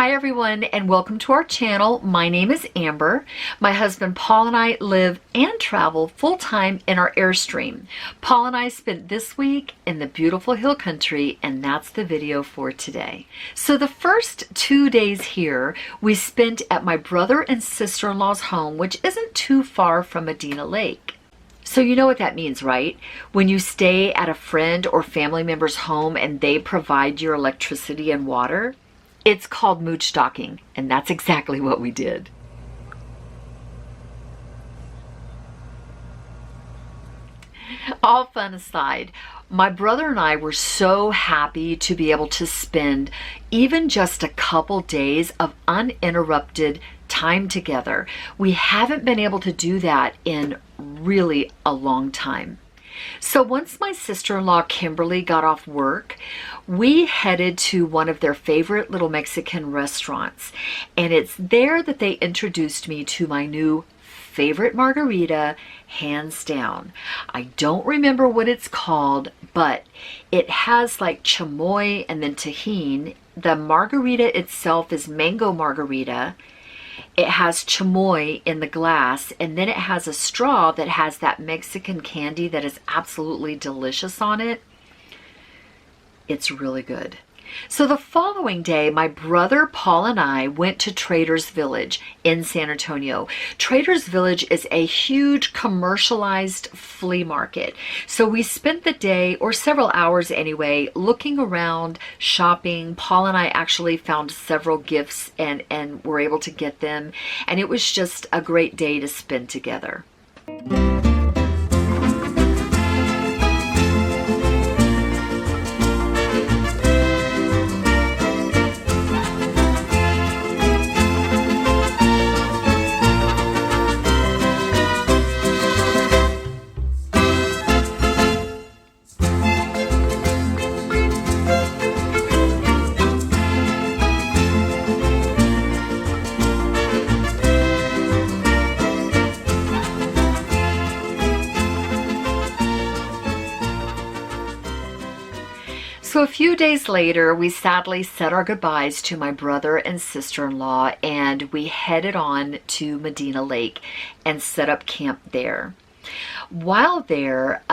Hi everyone, and welcome to our channel. My name is Amber. My husband Paul and I live and travel full-time in our Airstream. Paul and I spent this week in the beautiful hill country, and that's the video for today. So the first 2 days here we spent at my brother and sister-in-law's home, which isn't too far from Medina Lake. So you know what that means, right? When you stay at a friend or family member's home and they provide your electricity and water, it's called mooch stocking, and that's exactly what we did. All fun aside, my brother and I were so happy to be able to spend even just a couple days of uninterrupted time together. We haven't been able to do that in really a long time. So once my sister-in-law Kimberly got off work, we headed to one of their favorite little Mexican restaurants. And it's there that they introduced me to my new favorite margarita, hands down. I don't remember what it's called, but it has like chamoy and then tajin. The margarita itself is mango margarita. It has chamoy in the glass, and then it has a straw that has that Mexican candy that is absolutely delicious on it. It's really good. So the following day, my brother Paul and I went to Traders Village in San Antonio. Traders Village is a huge commercialized flea market. So we spent the day, or several hours anyway, looking around, shopping. Paul and I actually found several gifts and were able to get them. And it was just a great day to spend together. So a few days later, we sadly said our goodbyes to my brother and sister-in-law, and we headed on to Medina Lake and set up camp there. While there,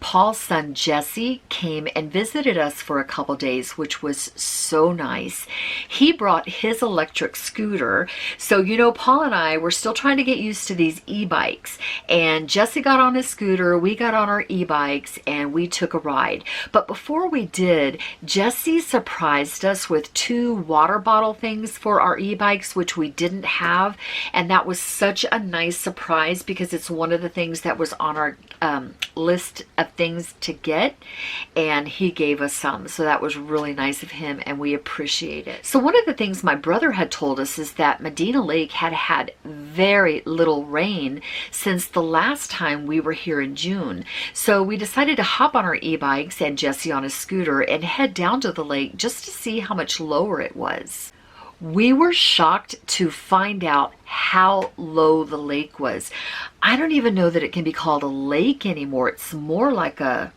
Paul's son Jesse came and visited us for a couple days, which was so nice. He brought his electric scooter. So, you know, Paul and I were still trying to get used to these e-bikes. And Jesse got on his scooter, we got on our e-bikes, and we took a ride. But before we did, Jesse surprised us with 2 water bottle things for our e-bikes, which we didn't have. And that was such a nice surprise because it's one of the things that was on our list of things to get, and he gave us some, so that was really nice of him and we appreciate it. So one of the things my brother had told us is that Medina Lake had had very little rain since the last time we were here in June. So we decided to hop on our e-bikes and Jesse on his scooter and head down to the lake just to see how much lower it was. We were shocked to find out how low the lake was. I don't even know that it can be called a lake anymore. It's more like a,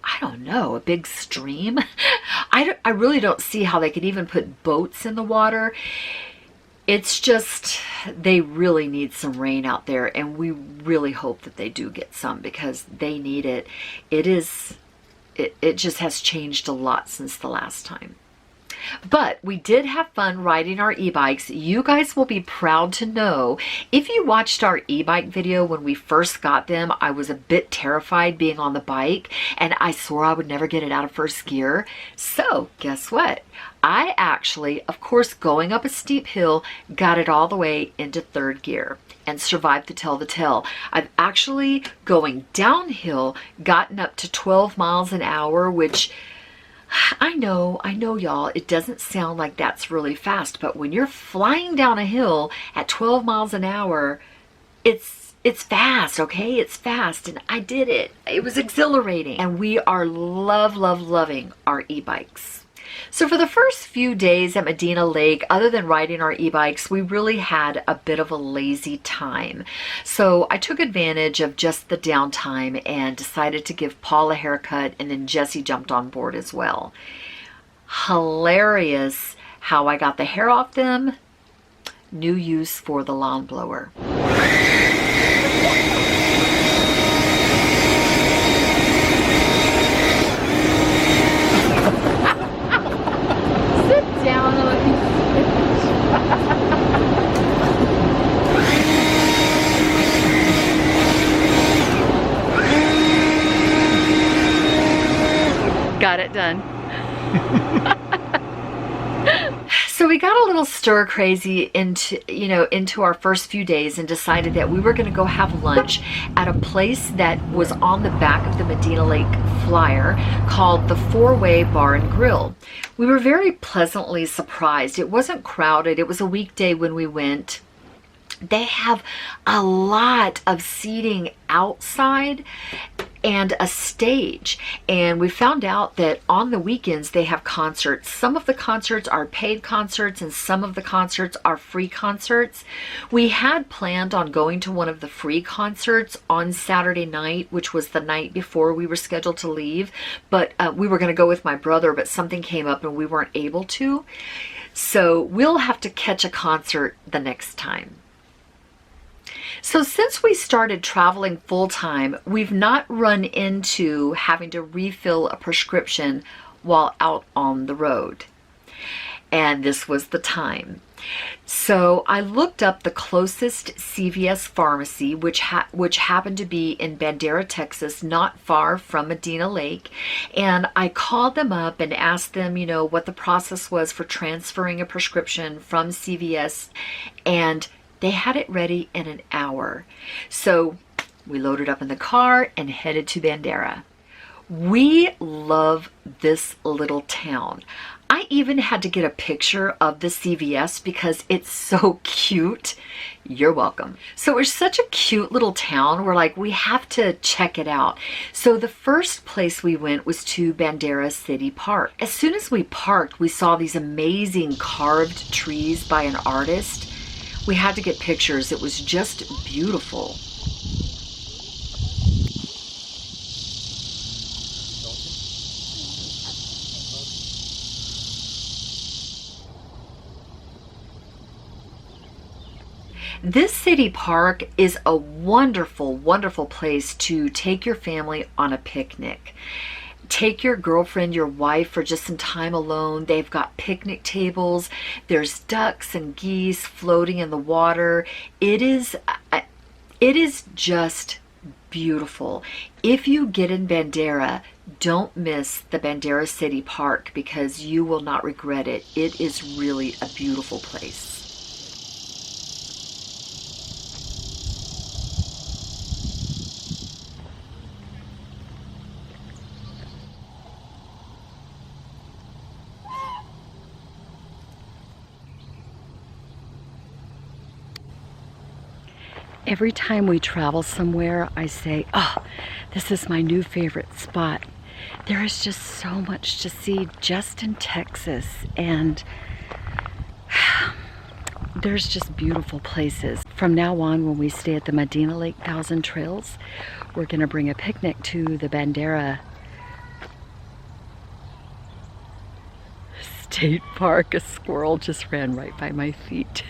I don't know, a big stream. I really don't see how they could even put boats in the water. It's just, they really need some rain out there, and we really hope that they do get some because they need it. It just has changed a lot since the last time. But we did have fun riding our e-bikes. You guys will be proud to know, if you watched our e-bike video when we first got them, I was a bit terrified being on the bike and I swore I would never get it out of first gear. So guess what? I actually, of course, going up a steep hill, got it all the way into 3rd gear and survived to tell the tale. I've actually, going downhill, gotten up to 12 miles an hour, which I know y'all, it doesn't sound like that's really fast, but when you're flying down a hill at 12 miles an hour, it's fast, okay? It's fast, and I did it. It was exhilarating, and we are loving our e-bikes. So for the first few days at Medina Lake, other than riding our e-bikes, we really had a bit of a lazy time. So I took advantage of just the downtime and decided to give Paul a haircut, and then Jesse jumped on board as well. Hilarious How I got the hair off them? New use for the lawn blower. Sit down on Got it done. So we got a little stir crazy into our first few days and decided that we were going to go have lunch at a place that was on the back of the Medina Lake flyer called the Four-Way Bar and Grill. We were very pleasantly surprised. It wasn't crowded. It was a weekday when we went. They have a lot of seating outside and a stage, and we found out that on the weekends they have concerts. Some of the concerts are paid concerts and some of the concerts are free concerts. We had planned on going to one of the free concerts on Saturday night, which was the night before we were scheduled to leave, but we were going to go with my brother, but something came up and we weren't able to, so we'll have to catch a concert the next time. So since we started traveling full-time, we've not run into having to refill a prescription while out on the road. And this was the time. So I looked up the closest CVS pharmacy, which happened to be in Bandera, Texas, not far from Medina Lake. And I called them up and asked them, what the process was for transferring a prescription from CVS, and they had it ready in an hour. So we loaded up in the car and headed to Bandera. We love this little town. I even had to get a picture of the CVS because it's so cute. You're welcome. So it's such a cute little town. We're like, we have to check it out. So the first place we went was to Bandera City Park. As soon as we parked, we saw these amazing carved trees by an artist. We had to get pictures. It was just beautiful. This city park is a wonderful, wonderful place to take your family on a picnic. Take your girlfriend, your wife for just some time alone. They've got picnic tables. There's ducks and geese floating in the water. It is just beautiful. If you get in Bandera, don't miss the Bandera City Park because you will not regret it. It is really a beautiful place. Every time we travel somewhere, I say, oh, this is my new favorite spot. There is just so much to see just in Texas, and there's just beautiful places. From now on, when we stay at the Medina Lake Thousand Trails, we're gonna bring a picnic to the Bandera State Park. A squirrel just ran right by my feet.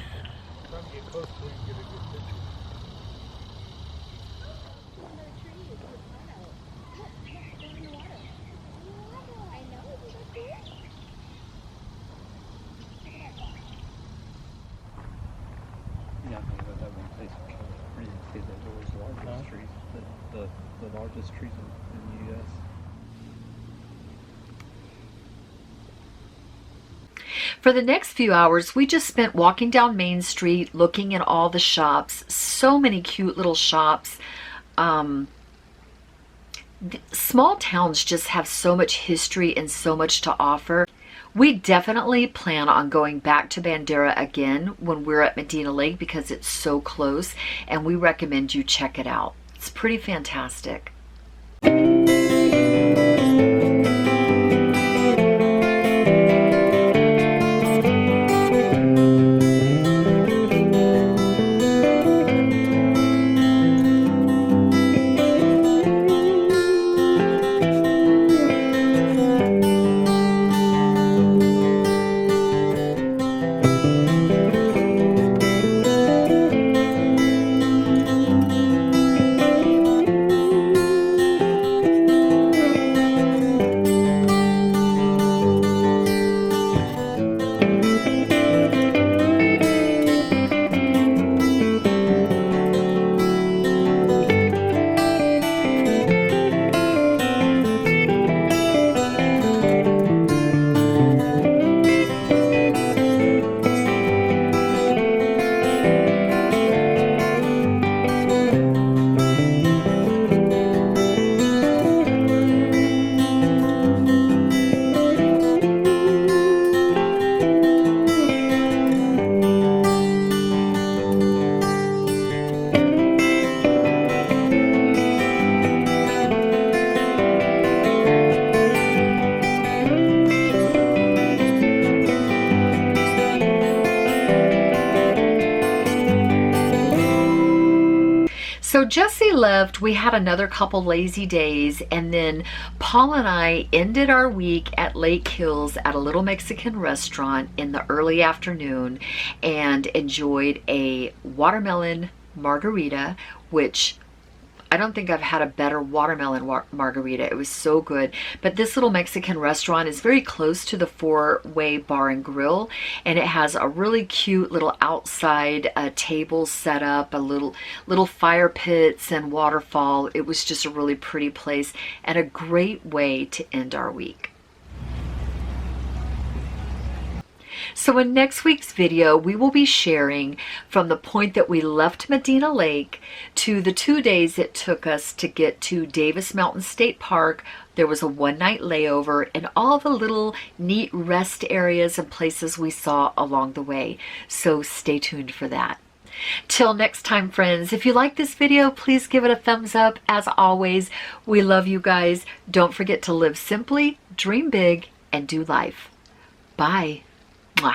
The largest trees in the U.S. For the next few hours, we just spent walking down Main Street, looking at all the shops. So many cute little shops. Small towns just have so much history and so much to offer. We definitely plan on going back to Bandera again when we're at Medina Lake because it's so close, and we recommend you check it out. It's pretty fantastic. So Jesse left, we had another couple lazy days, and then Paul and I ended our week at Lake Hills at a little Mexican restaurant in the early afternoon and enjoyed a watermelon margarita, which I don't think I've had a better watermelon margarita. It was so good. But this little Mexican restaurant is very close to the Four-Way Bar and Grill, and it has a really cute little outside table set up, a little fire pits and waterfall. It was just a really pretty place and a great way to end our week. So in next week's video, we will be sharing from the point that we left Medina Lake to the 2 days it took us to get to Davis Mountain State Park. There was a one-night layover and all the little neat rest areas and places we saw along the way. So stay tuned for that. Till next time, friends, if you like this video, please give it a thumbs up. As always, we love you guys. Don't forget to live simply, dream big, and do life. Bye. Mwah.